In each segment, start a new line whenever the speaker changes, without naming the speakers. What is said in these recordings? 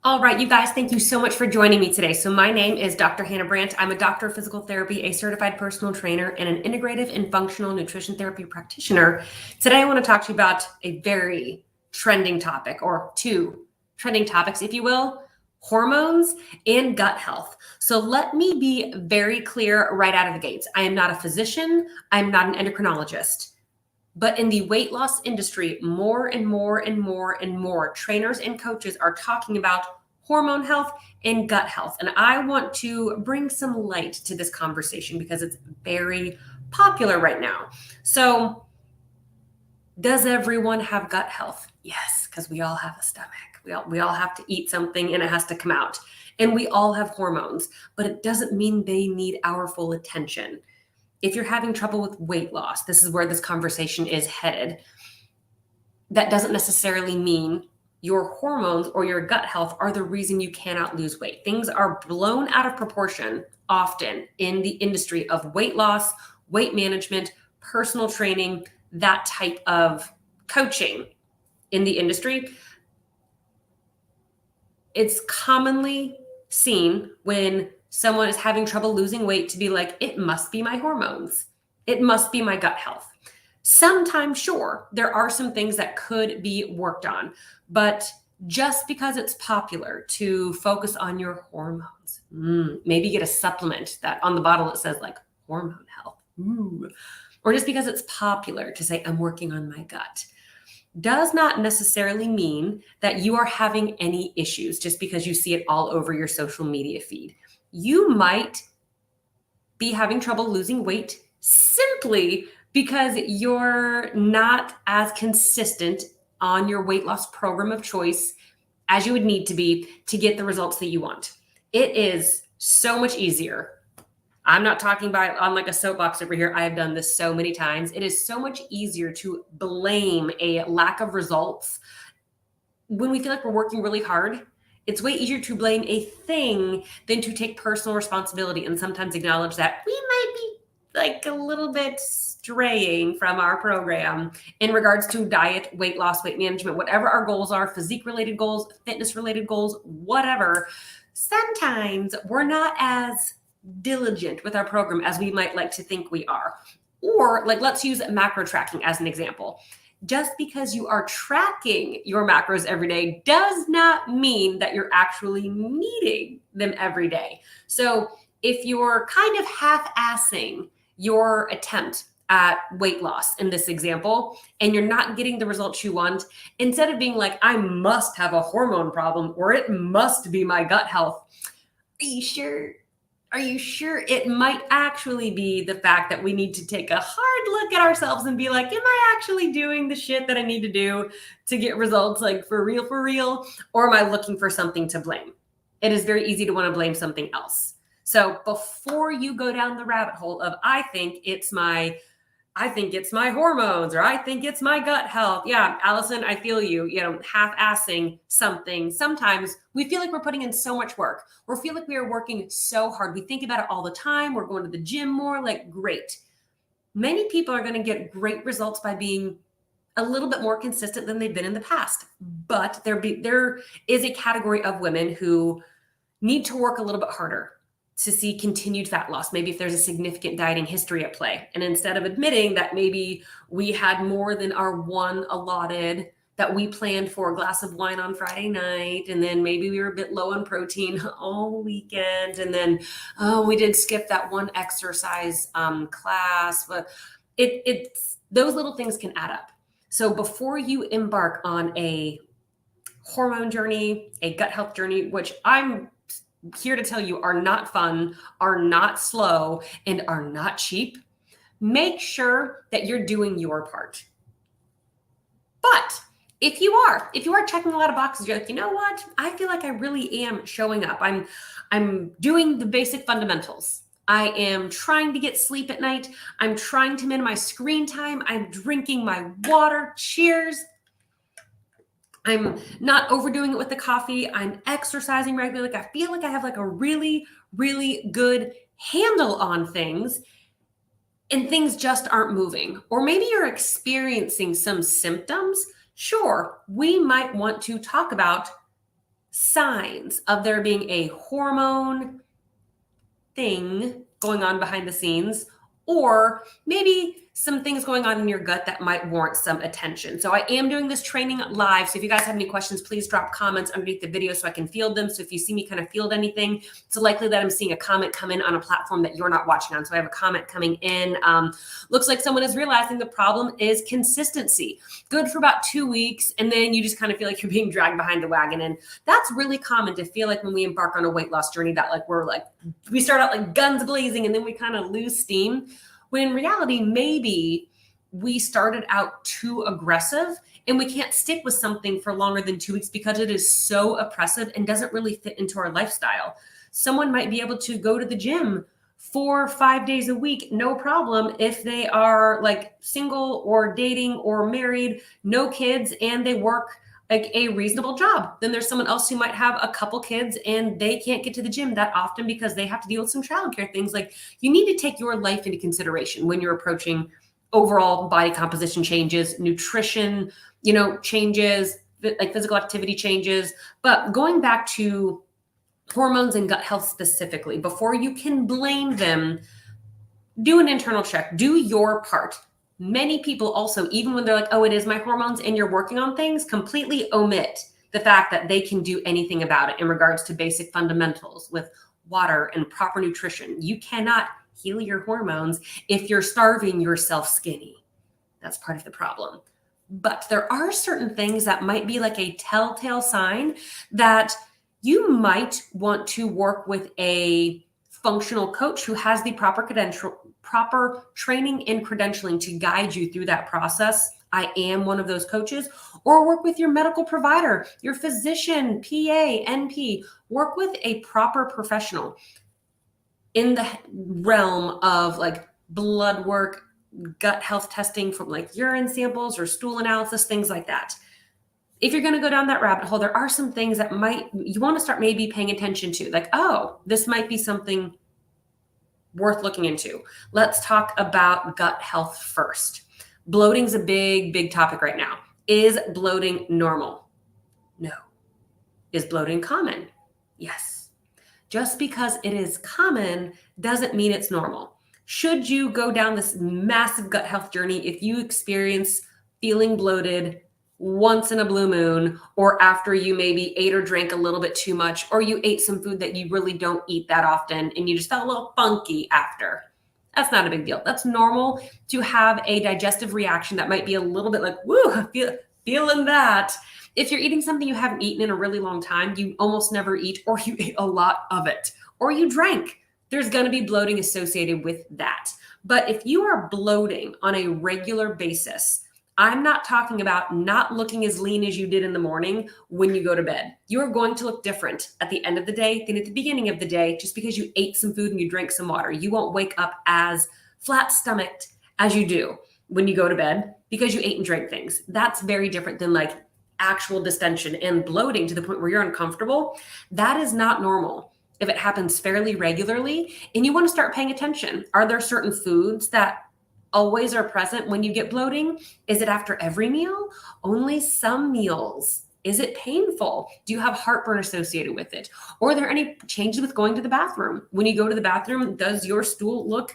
All right, you guys, thank you so much for joining me today. So, my name is Dr. Hannah Brandt. I'm a doctor of physical therapy, a certified personal trainer, and an integrative and functional nutrition therapy practitioner. Today, I want to talk to you about a very trending topic, or two trending topics, if you will: hormones and gut health. So, let me be very clear right out of the gates. I am not a physician, I'm not an endocrinologist. But in the weight loss industry, more and more and more and more trainers and coaches are talking about hormone health and gut health. And I want to bring some light to this conversation because it's very popular right now. So, does everyone have gut health? Yes, because we all have a stomach. We all have to eat something and it has to come out. And we all have hormones, but it doesn't mean they need our full attention. If you're having trouble with weight loss, this is where this conversation is headed. That doesn't necessarily mean your hormones or your gut health are the reason you cannot lose weight. Things are blown out of proportion often in the industry of weight loss, weight management, personal training, that type of coaching in the industry. It's commonly seen when someone is having trouble losing weight to be like, it must be my hormones. It must be my gut health. Sometimes, sure, there are some things that could be worked on, but just because it's popular to focus on your hormones, maybe get a supplement that on the bottle it says like hormone health, or just because it's popular to say, I'm working on my gut, does not necessarily mean that you are having any issues just because you see it all over your social media feed. You might be having trouble losing weight simply because you're not as consistent on your weight loss program of choice as you would need to be to get the results that you want. It is so much easier. I'm not talking about on like a soapbox over here. I have done this so many times. It is so much easier to blame a lack of results when we feel like we're working really hard. It's way easier to blame a thing than to take personal responsibility and sometimes acknowledge that we might be like a little bit straying from our program in regards to diet, weight loss, weight management, whatever our goals are, physique related goals, fitness related goals, whatever. Sometimes we're not as diligent with our program as we might like to think we are. Or like, let's use macro tracking as an example. Just because you are tracking your macros every day does not mean that you're actually meeting them every day. So if you're kind of half-assing your attempt at weight loss in this example, and you're not getting the results you want, instead of being like, I must have a hormone problem or it must be my gut health, are you sure? Are you sure it might actually be the fact that we need to take a hard look at ourselves and be like, am I actually doing the shit that I need to do to get results, like for real? Or am I looking for something to blame? It is very easy to want to blame something else. So before you go down the rabbit hole of, I think it's my hormones, or I think it's my gut health. Yeah, Allison, I feel you, half-assing something. Sometimes we feel like we're putting in so much work. We feel like we are working so hard. We think about it all the time. We're going to the gym more, like great. Many people are going to get great results by being a little bit more consistent than they've been in the past. But there is a category of women who need to work a little bit harder to see continued fat loss, maybe if there's a significant dieting history at play. And instead of admitting that maybe we had more than our one allotted, that we planned for a glass of wine on Friday night, and then maybe we were a bit low on protein all weekend, and then, oh, we did skip that one exercise class. But it's those little things can add up. So before you embark on a hormone journey, a gut health journey, which I'm here to tell you are not fun, are not slow, and are not cheap, make sure that you're doing your part. But if you are checking a lot of boxes, you're like, you know what? I feel like I really am showing up. I'm doing the basic fundamentals. I am trying to get sleep at night. I'm trying to minimize screen time. I'm drinking my water. Cheers. I'm not overdoing it with the coffee. I'm exercising regularly. Like I feel like I have like a really, really good handle on things, and things just aren't moving. Or maybe you're experiencing some symptoms. Sure, we might want to talk about signs of there being a hormone thing going on behind the scenes, or maybe some things going on in your gut that might warrant some attention. So I am doing this training live. So if you guys have any questions, please drop comments underneath the video so I can field them. So if you see me kind of field anything, it's likely that I'm seeing a comment come in on a platform that you're not watching on. So I have a comment coming in. Looks like someone is realizing the problem is consistency. Good for about 2 weeks, and then you just kind of feel like you're being dragged behind the wagon. And that's really common to feel like when we embark on a weight loss journey, that we start out like guns blazing and then we kind of lose steam. When in reality, maybe we started out too aggressive and we can't stick with something for longer than 2 weeks because it is so oppressive and doesn't really fit into our lifestyle. Someone might be able to go to the gym 4 or 5 days a week, no problem, if they are like single or dating or married, no kids, and they work like a reasonable job. Then there's someone else who might have a couple kids and they can't get to the gym that often because they have to deal with some childcare things. Like, you need to take your life into consideration when you're approaching overall body composition changes, nutrition, changes, like physical activity changes. But going back to hormones and gut health specifically, before you can blame them, do an internal check, do your part. Many people also, even when they're like, oh, it is my hormones and you're working on things, completely omit the fact that they can do anything about it in regards to basic fundamentals with water and proper nutrition. You cannot heal your hormones if you're starving yourself skinny. That's part of the problem. But there are certain things that might be like a telltale sign that you might want to work with a functional coach who has the proper training and credentialing to guide you through that process. I am one of those coaches. Or work with your medical provider, your physician, PA, NP. Work with a proper professional in the realm of like blood work, gut health testing from like urine samples or stool analysis, things like that. If you're going to go down that rabbit hole, there are some things that you want to start maybe paying attention to, like, oh, this might be something worth looking into. Let's talk about gut health first. Bloating's a big, big topic right now. Is bloating normal? No. Is bloating common? Yes. Just because it is common doesn't mean it's normal. Should you go down this massive gut health journey if you experience feeling bloated once in a blue moon, or after you maybe ate or drank a little bit too much, or you ate some food that you really don't eat that often and you just felt a little funky after? That's not a big deal. That's normal to have a digestive reaction that might be a little bit like, woo, feeling that. If you're eating something you haven't eaten in a really long time, you almost never eat, or you ate a lot of it, or you drank, there's going to be bloating associated with that. But if you are bloating on a regular basis, I'm not talking about not looking as lean as you did in the morning when you go to bed. You're going to look different at the end of the day than at the beginning of the day just because you ate some food and you drank some water. You won't wake up as flat-stomached as you do when you go to bed because you ate and drank things. That's very different than like actual distension and bloating to the point where you're uncomfortable. That is not normal if it happens fairly regularly, and you want to start paying attention. Are there certain foods that always are present when you get bloating? Is it after every meal? Only some meals? Is it painful? Do you have heartburn associated with it? Or are there any changes with going to the bathroom? When you go to the bathroom, does your stool look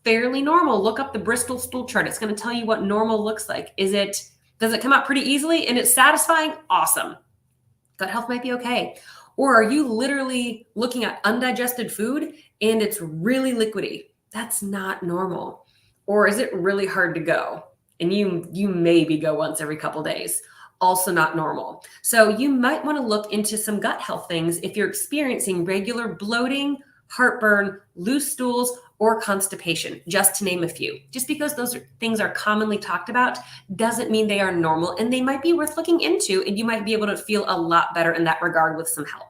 fairly normal? Look up the Bristol stool chart. It's going to tell you what normal looks like. Does it come out pretty easily and it's satisfying? Awesome. Gut health might be okay. Or are you literally looking at undigested food and it's really liquidy? That's not normal. Or is it really hard to go? And you maybe go once every couple days. Also not normal. So you might want to look into some gut health things if you're experiencing regular bloating, heartburn, loose stools, or constipation, just to name a few. Just because things are commonly talked about doesn't mean they are normal, and they might be worth looking into, and you might be able to feel a lot better in that regard with some help.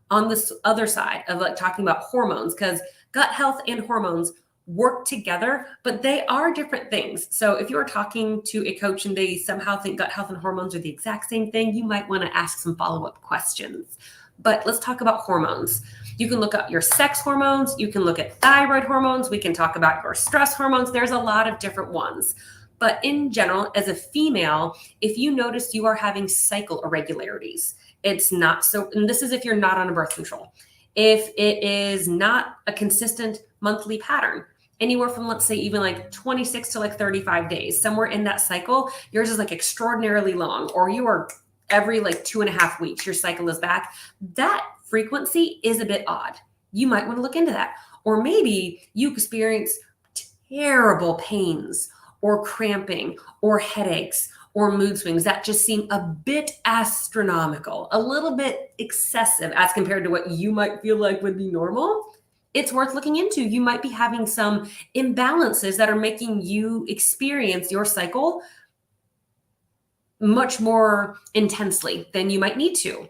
On this other side of like talking about hormones, because gut health and hormones work together, but they are different things. So if you're talking to a coach and they somehow think gut health and hormones are the exact same thing, you might want to ask some follow-up questions. But let's talk about hormones. You can look up your sex hormones. You can look at thyroid hormones. We can talk about your stress hormones. There's a lot of different ones. But in general, as a female, if you notice you are having cycle irregularities, it's not so, and this is if you're not on a birth control. If it is not a consistent monthly pattern, anywhere from, let's say, even like 26 to like 35 days, somewhere in that cycle, yours is like extraordinarily long, or you are every like 2.5 weeks, your cycle is back. That frequency is a bit odd. You might want to look into that. Or maybe you experience terrible pains or cramping or headaches or mood swings that just seem a bit astronomical, a little bit excessive as compared to what you might feel like would be normal. It's worth looking into. You might be having some imbalances that are making you experience your cycle much more intensely than you might need to.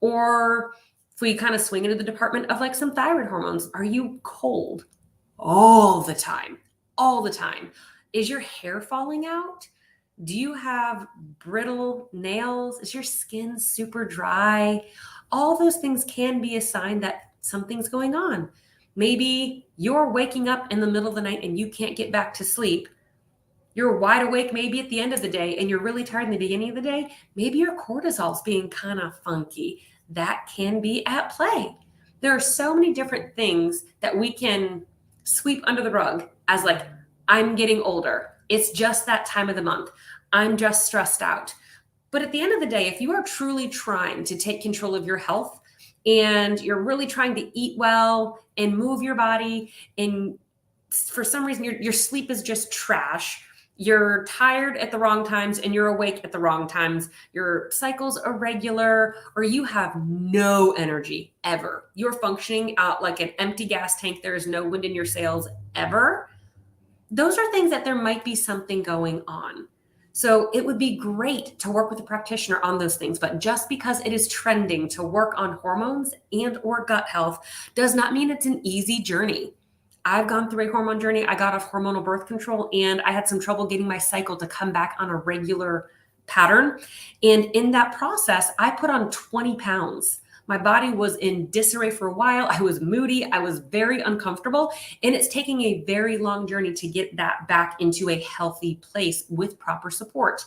Or if we kind of swing into the department of like some thyroid hormones, are you cold all the time? All the time. Is your hair falling out? Do you have brittle nails? Is your skin super dry? All those things can be a sign that something's going on. Maybe you're waking up in the middle of the night and you can't get back to sleep. You're wide awake maybe at the end of the day and you're really tired in the beginning of the day. Maybe your cortisol's being kind of funky. That can be at play. There are so many different things that we can sweep under the rug as like, I'm getting older. It's just that time of the month. I'm just stressed out. But at the end of the day, if you are truly trying to take control of your health and you're really trying to eat well and move your body, and for some reason your sleep is just trash, you're tired at the wrong times and you're awake at the wrong times, your cycle's irregular, or you have no energy ever, you're functioning out like an empty gas tank, there is no wind in your sails ever, those are things that there might be something going on. So it would be great to work with a practitioner on those things, but just because it is trending to work on hormones and or gut health does not mean it's an easy journey. I've gone through a hormone journey. I got off hormonal birth control and I had some trouble getting my cycle to come back on a regular pattern. And in that process, I put on 20 pounds. My body was in disarray for a while. I was moody. I was very uncomfortable. And it's taking a very long journey to get that back into a healthy place with proper support.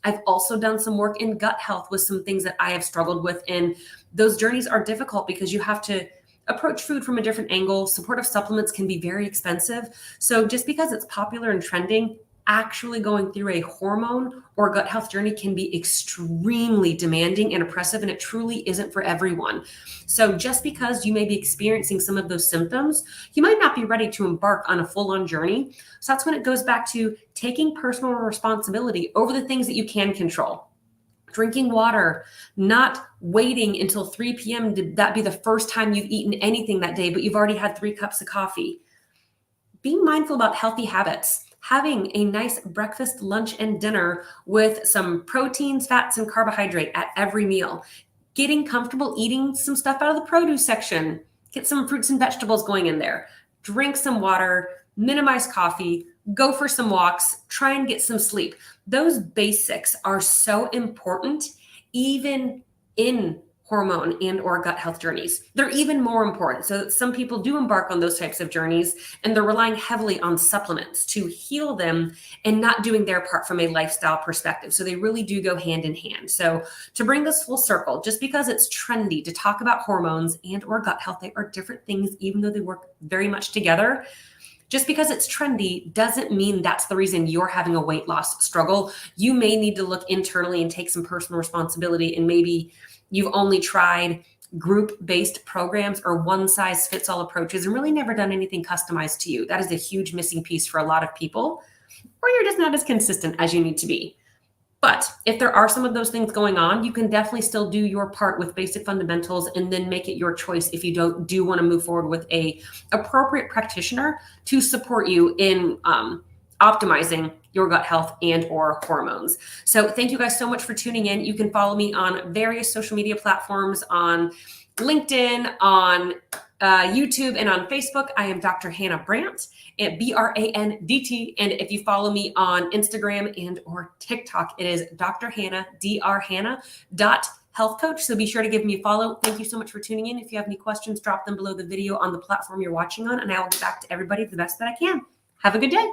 I've also done some work in gut health with some things that I have struggled with. And those journeys are difficult because you have to approach food from a different angle. Supportive supplements can be very expensive. So just because it's popular and trending, actually going through a hormone or gut health journey can be extremely demanding and oppressive, and it truly isn't for everyone. So just because you may be experiencing some of those symptoms, you might not be ready to embark on a full-on journey. So that's when it goes back to taking personal responsibility over the things that you can control. Drinking water, not waiting until 3 p.m. to that be the first time you've eaten anything that day, but you've already had 3 cups of coffee. Being mindful about healthy habits, having a nice breakfast, lunch, and dinner with some proteins, fats, and carbohydrate at every meal. Getting comfortable eating some stuff out of the produce section. Get some fruits and vegetables going in there. Drink some water, minimize coffee, go for some walks, try and get some sleep. Those basics are so important, even in hormone and or gut health journeys. They're even more important. So some people do embark on those types of journeys and they're relying heavily on supplements to heal them and not doing their part from a lifestyle perspective. So they really do go hand in hand. So to bring this full circle, just because it's trendy to talk about hormones and or gut health, they are different things, even though they work very much together. Just because it's trendy doesn't mean that's the reason you're having a weight loss struggle. You may need to look internally and take some personal responsibility, and maybe you've only tried group-based programs or one-size-fits-all approaches and really never done anything customized to you. That is a huge missing piece for a lot of people, or you're just not as consistent as you need to be. But if there are some of those things going on, you can definitely still do your part with basic fundamentals and then make it your choice if you do want to move forward with a appropriate practitioner to support you in optimizing your gut health and or hormones. So thank you guys so much for tuning in. You can follow me on various social media platforms, on LinkedIn, on YouTube, and on Facebook. I am Dr. Hannah Brandt at BRANDT. And if you follow me on Instagram and or TikTok, it is Dr. Hannah, drhannah.health coach. So be sure to give me a follow. Thank you so much for tuning in. If you have any questions, drop them below the video on the platform you're watching on, and I will get back to everybody the best that I can. Have a good day.